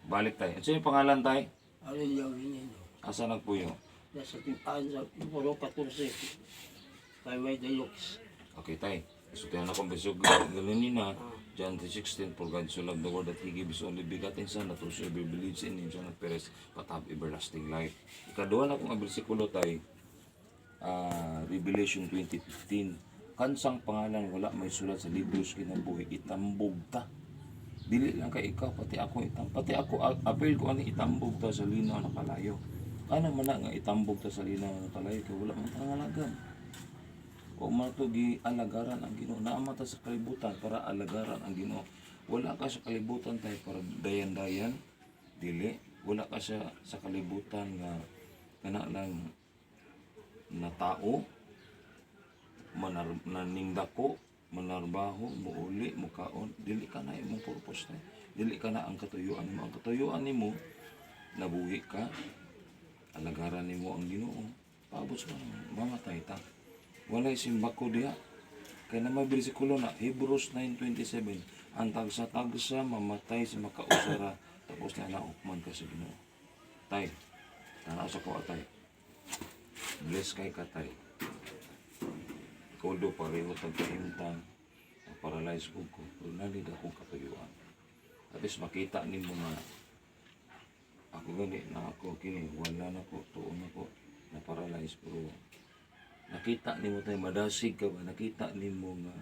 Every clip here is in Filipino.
Balik tayo. Ano yung pangalan tayo? Aurelio Vineno. Asa nagpuyo? Nasa timpaan sa Puro 14. Kay May Deluxe. Okay tayo. So tayo na kong besog galunin na. John 3:16, for God so loved the world that He gave His only begotten Son, that whosoever believes in Him shall not perish, but have everlasting life. Ikaduha na kong bersikulo tayo, Revelation 20:15. Kansang pangalan wala may sulat sa libro sa kinabuhi, itambog ta. Dili lang kay ikaw, pati ako apel ko ani itambog ta sa linaw na kalayo. Ano man nga itambog ta sa linaw na kalayo, kay wala man tangalagam. O matugi alagaran ang Ginoo, naama ta sa kalibutan para alagaran ang Ginoo. Wala ka sa kalibutan tayo para dayan-dayan, dili. Wala ka sa kalibutan nga kana lang na tao, naningdako, manarbaho, muuli, mukaon, dili ka na imong purpose tayo. Dili ka na ang katuyuan nimo. Ang katuyuan nimo, nabuhi ka, alagaran nimo ang Ginoo. Paabot ka mamatay ta. Wala simbako diha. Kaya na may bersikulo na Hebrews 9:27, ang tagsa-tagsa mamatay sa makausara, tapos na naukman ka sa Ginoo. Tay, tanaw sa ko tay. Bless kay ka tay. Kodo pareho tagkaimtang, paralyze ko, pero nalid akong katuyuan. At least makita ni mo nga ako gani na ako kini, wala na ko, tuon na ko, na paralyze, pero nakita ni mo tayo, madasig ka ba? Nakita ni mo nga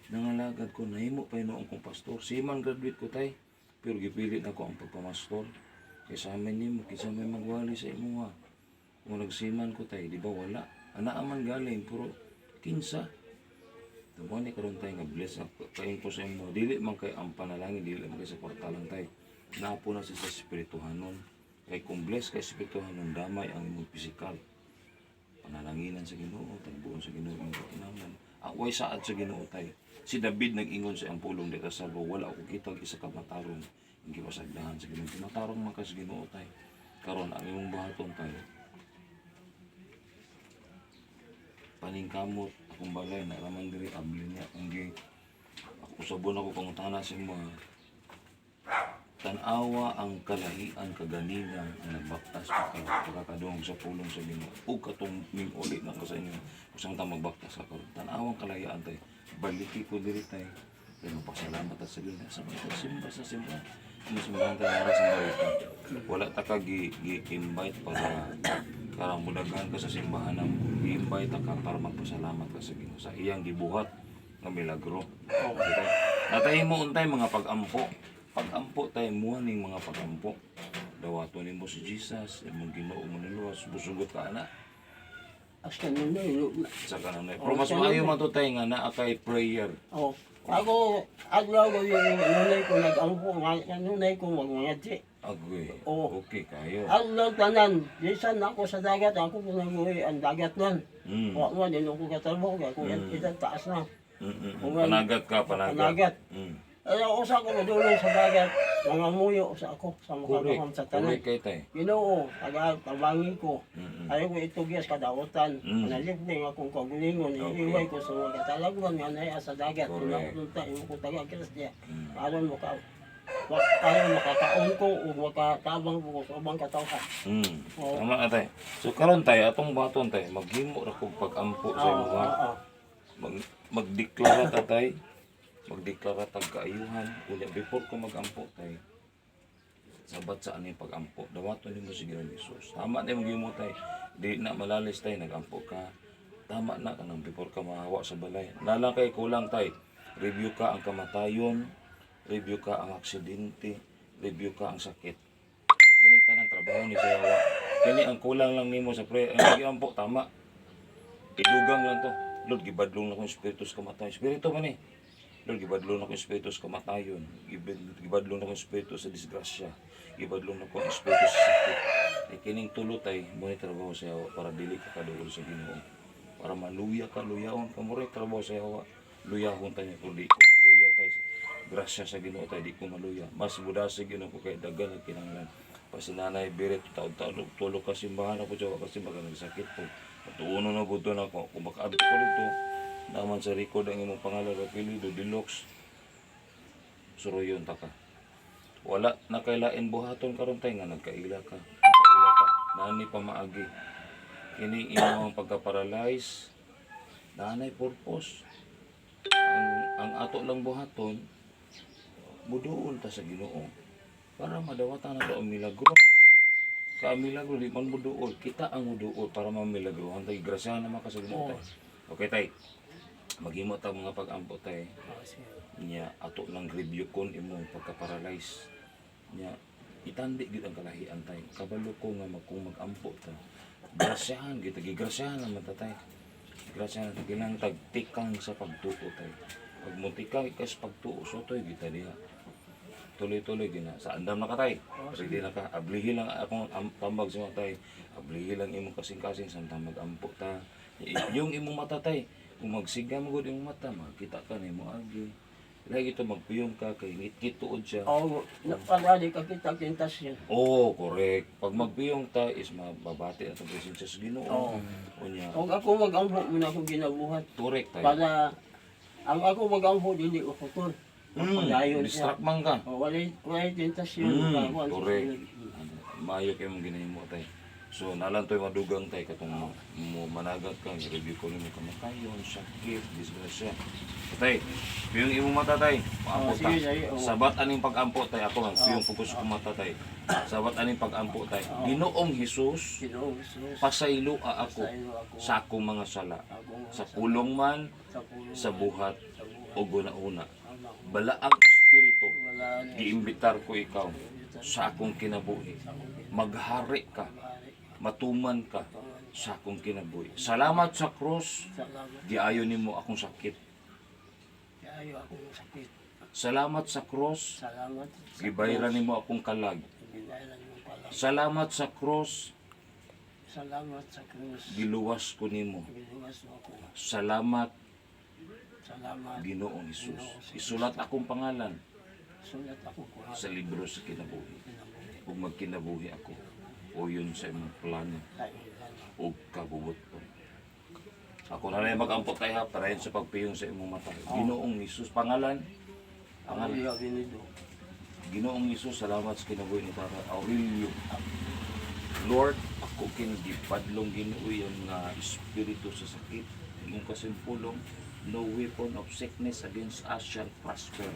nangalagad ko, nahimo pa noong kong pastor. Siman graduate ko tayo, pero gipilit na ko ang pagpamastor. Kaysa amin ni mo, kaysa may magwali sa imo nga. Kung nagsiman ko tayo, di ba wala? Anaaman galing, pero kinsa. Tama ni karon tayo nga bless kain ko sa imo. Dili man kay ang panalangin, dili man kay sa kwartalan tayo. Napo na sa espirituhanon. Kay kung bless kay espirituhanon, damay ang imong pisikal. Panalanginan sa Ginoo, tagbuon sa Ginoo ang kinahanglan. Way saad sa Ginoo tayo. Si David nag-ingon sa ang pulong dito sa salvo, wala ko kitag isa ka matarong hindi pasagdahan sa Ginoo. Matarong man ka sa Ginoo tayo. Karon ang imong buhaton tayo. Paningkamot akong balay na raman diri abli niya ang gi. Ako sabon ako pangutana sa mga tanawa ang kalahian kaganina ang nagbaktas pa kayo pagkakadungog sa pulong sa Ginoo ug katong ning ulit na ko sa inyo kusang ta magbaktas ka karon tanawa ang kalahian tay baliki ko diri tay pero pasalamat sa Ginoo sa mga simba sa simba mo simbahan tayo para sa barita wala ta ka gi-invite para mudaghan ka sa simbahan nang gi-invite ka para magpasalamat ka sa Ginoo sa iyang gibuhat nga milagro. Okay. Natay mo untay mga pag-ampo. Pag-ampo tayo mo ning mga pag-ampo. Dawato nimo si Jesus, imong Ginoo mo niluwas, busugot ka ana. Aska nung na. Sa kanang pero mas maayo man to tayo nga naa kay prayer. Oh. Ako, adlaw ko yung nunay ko nag-ampo, nunay ko mag-ngadji. Agoy. Oh. Okay kayo. Adlaw tanan, disan ako sa dagat, ako pinag-uwi ang dagat nun. Wa mo din ako katrabaho, ako yan taas na. Panagat ka, Panagat. Ayaw usa ko madulong sa dagat, mga muyo sa ako, sa makakaham sa tanan. Correct kay tay. Ginoo, tabangi ko. Ayaw ko itugyas kadawatan. Nalipning akong kagulingon, iiway ko sa mga katalaguan nga naya sa dagat. Pinapunta, yung ko taga-kiras niya. Aron makakaon ko o makatabang ko sa ubang katawhan. Tama na tay. So karon tay, atong baton tay, maghimo ra kog pag-ampo sa imo ha. Magdeklara ta tay. Magdeklara tag kaayuhan unya before ko magampo tay sabat sa ani pag-ampo dawaton nimo si Ginoong Hesus tama na imong gimo tay di na malalis tay nagampo ka tama na kanang before ka mahawa sa balay nalang kay kulang tay review ka ang kamatayon review ka ang aksidente review ka ang sakit kini tanang trabaho ni sayawa kini ang kulang lang nimo sa pag-ampo tama idugang lang to Lord gibadlong na kong espiritu sa kamatayon espiritu man ni Lord, gibadlong ako espiritu sa kamatayon, gibadlong ako espiritu sa disgrasya, gibadlong ako espiritu sa sakit. Kining tulutay, mo trabaho sa yawa para dili ka kaduol sa Ginoo. Para maluya ka, luyaon ka mo rin trabaho sa yawa. Luyahon tayo kung di ko maluya tayo. Grasya sa Ginoo tayo, di ko maluya. Mas budasig yun ako kay dagan at kinanglan. Pasinanay, birit, taon-taon, tulog ka simbahan ako dyan, kasi baka nagsakit po. Patuuno na po na ako, kung makaabot ko dito, naman sa record ang imong pangalan Rapilido Deluxe Suruyon taka Wala na kailain buhaton karon tay nga nagkaila ka. Nagkaila ka. Nani pa maagi. Kini imong pagka-paralyze. Nanay purpose. Ang ato lang buhaton muduol ta sa Ginoo para madawatan nato ang milagro. Ka milagro di man muduol, kita ang muduol para mamilagro. Hantay grasya naman ka sa Ginoo tay. Okay tay. Maghimo ta mga pag-ampo tay. Nya ato lang review kon imong pagka-paralyze. Nya itandi gid ang kalahian tay. Kabalo ko nga kung mag-ampo ta. Grasyahan gid gigrasyahan naman ta tay. Grasyahan ginang tagtikang sa pagtuo tay. Pag muntikang ikas pagtuo sotoy kita diha. Tuloy-tuloy gina sa andam na ka tay. Ready na ka. Ablihi lang akong tambag sa mga tay. Ablihi lang imong kasing-kasing samtang mag-ampo ta. Yung imong mata tay. Kung magsiga mo gud imong mata, makita ka nimo agi. Lagi ito magpuyong ka kay ngit tuod siya. Oo, napalali ka kita kintas yun. Oo, correct. Pag magpuyong ta is mababati na itong presensya sa Ginoo. Oo. Unya. Kung ako mag-ampo, muna ako ginabuhat. Correct tayo. Para, ang ako mag-ampo, dili ko putol. Padayon siya. Distract man ka. O, walay tentasyon. Correct. Maayo kayo mong ginahimo tayo. So, nalang to'y madugang tayo katong mo managat ka. I-review ko nimo kamatayon, sakit, disgrasya. Tay, yung imong mata tay, paampo ta. sige, sige, oo. Sabat aning pag-ampo tay, ako lang, yung focus ko mata tay. Sabat aning pag-ampo tay. Ginoong Hesus, Ginoo, Jesus. pasaylo ako Pasaylo ako. sa akong mga sala. Akong Sa pulong man, sa pulo. sa buhat, Sa buhay. o guna-una. Ano, Bala ang Espiritu, wala na. giimbitar ko ikaw sa akong kinabuhi. Maghari ka, matuman ka sa akong kinabuhi. Salamat sa cross, Salamat. giayo nimo akong sakit. Ayaw akong sakit. Salamat sa cross, Salamat. gibayran nimo akong kalag. Ginailan mo pala. Salamat sa cross, Salamat sa krus. giluwas ko nimo. Giluwas mo ako. Salamat, Salamat. Ginoong Hesus. Isulat akong pangalan Sulat ako ko. sa libro sa kinabuhi. Kinabuhi. Kung magkinabuhi ako, o yun sa imong plano Sa ilan. o kabubuot ko. Ako na rin mag-ampot tayo ha, para yun sa pagpiyong sa imong mata. Ginoong Hesus, pangalan, Aurelio Avenido. Ginoong Hesus, salamat sa kinabuhi ni Tata Aurelio. Lord, ako kinigipadlong Ginoo yung nga espiritu sa sakit, imong kasimpulong, no weapon of sickness against us shall prosper.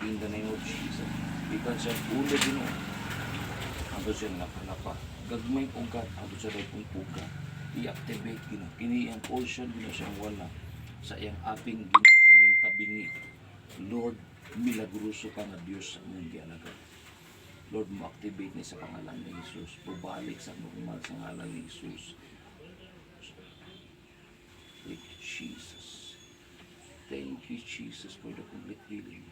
In the name of Jesus. Ikan siya ulo Ginoo. Ando siya nakanapa. Gagmay ugat, ando siya rin ugat. I-activate Ginoo. Kini ang portion Ginoo siyang wala sa iyang aping Ginoo naming tabingi. Lord, milagroso ka nga Diyos sa mong gialagad. Lord, mo-activate ni sa pangalan ni Jesus. Bubalik sa normal sa ngalan ni Jesus. Thank you, Jesus. Thank you, Jesus, for the complete healing.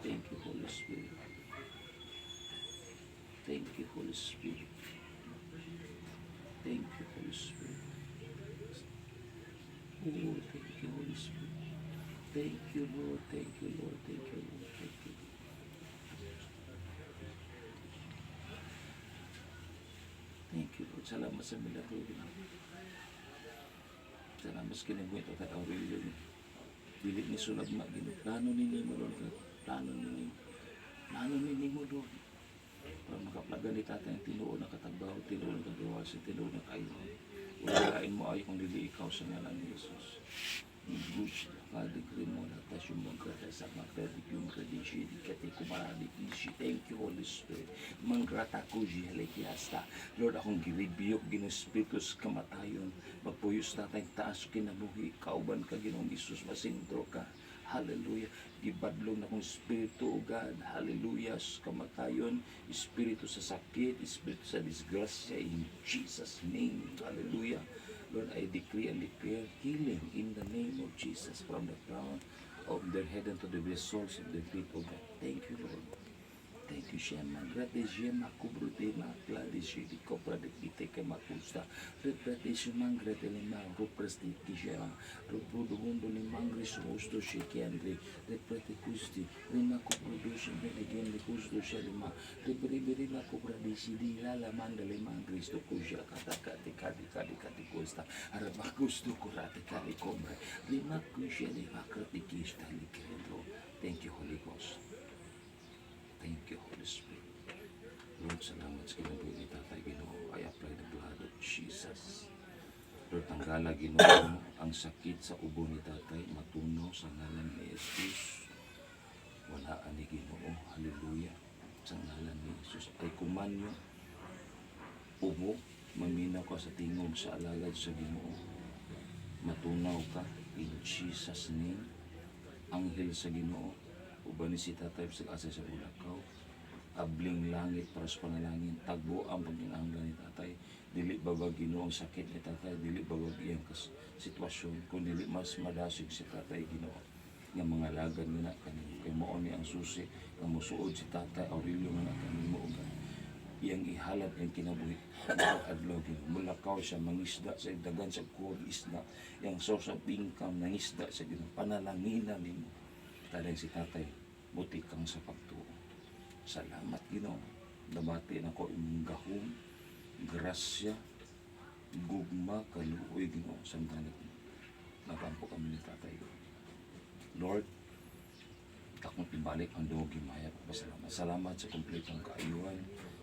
Thank you, Holy Spirit. Thank you, Holy Spirit. Thank you, Holy Spirit. Oh, thank you, Holy Spirit. Thank you, Lord. Thank you, Lord. Thank you, Lord. Thank you. Thank you, Lord. Salamat sa milagro. Salamat sa kinabuhi ito at Aurelio. Bilit ni Sunod Magino. Plano ninyo mo, Lord. Plano ninyo. Plano ninyo mo, Lord. Para makaplagan ni tatay ang tinuon na katagbaw, tinuon na kagawas, tinuon na kayo. Ulayain mo ay kung lili ikaw sa ngalan ni Jesus. Bush, kadigri mo na tayo magkata sa magkadig yung kredisyon, kati kumaradik nishi. Thank you, Holy Spirit. Manggrata ko, Jihalikiasta. Lord, akong giribiyok, ginuspitos, kamatayon. Magpuyos na tayong taas, kinabuhi, kauban ka, Ginoong Isus, masintro ka. Hallelujah. Gibadlong na kong Espiritu, O God. Hallelujah. Kamatayon, Espiritu sa sakit, Espiritu sa disgrasya, in Jesus' name. Hallelujah. Lord, I decree and declare healing in the name of Jesus from the crown of their head and to the very soles of their feet, O God. Thank you, Lord. Thank you, Shema. Grazie, Makubro de Makla de Shidi Copra de Piteke Makusta. Repetition Mangrete Limang, Rupresti Kishema, Ruprudo Mundo Limangris, Musto Shiki Andre, Reprete Kusti, Rima Coproduction, again the Kusto Shelima, Rebriberi Makubra de Shidi, Lala Manda Limangris, to Kuja Kataka, the Kadi Kadi Kadi Costa, Arabakusto Kurate Kali Combre, Rima Kusheli Makrati Kista Likendo. Thank you, Holy Ghost. Thank you, Holy Spirit. Lord, salamat sa kinabuhi ni Tatay Ginoo. I apply the blood of Jesus. Lord, tanggala Ginoo ang sakit sa ubo ni Tatay, matunaw sa ngalan ni Jesus. Wala ani Ginoo. Hallelujah. Sa ngalan ni Jesus. Ay kumanyo, ubo, maminaw ka sa tingog sa alagad sa Ginoo. Matunaw ka in Jesus' name. Anghel sa Ginoo. Uban ni si Tatay sa asa sa Bulakaw, abling langit para sa panalangin, tagbo ang pagkinahanglan ni Tatay, dili babag Ginoo ang sakit ni Tatay, dili babag iyang sitwasyon, kung dili mas madasig si Tatay Ginoo, nga mga lagan nga na kanimo, kay mao ni ang susi, nga musuod si Tatay Aurelio nga na kanimo, iyang ihalad ang kinabuhi, adlaw Ginoo, Bulakaw siya, mangisda sa dagan sa kuwag isda, iyang source of income, nangisda sa Ginoo, panalangina nimo, talang si Tatay, buti kang sa pagtuo. Salamat Ginoo. Nabati na ko imong gahom, grasya, gugma, kaluoy Ginoo sa tanang nagampo kami ni Tatay. Lord, akong ibalik ang dugo gimaya. Pasalamat. Salamat sa kumpletong kaayuhan.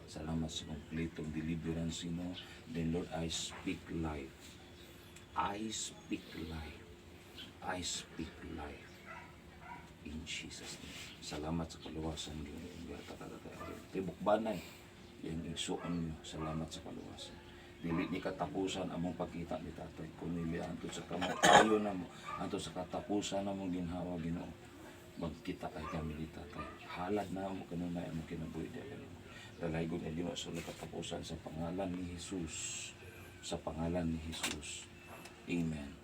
Salamat sa kumpletong deliverance Ginoo. Then Lord, I speak life. I speak life. I speak life. In Jesus' name. Salamat sa kaluwasan niyo. Tibok banay. Yung igsuon niyo. Salamat sa kaluwasan. Dili ni katapusan among pagkita ni Tatay. Kung nili anto sa kamatayo na mo. Anto sa katapusan na mong ginhawa Ginoo. Magkita kay kami ni Tatay. Halad na mo kanunay among kinabuhi di Ginoo. Dalaygon na Ginoo sa katapusan sa pangalan ni Jesus. Sa pangalan ni Jesus. Amen.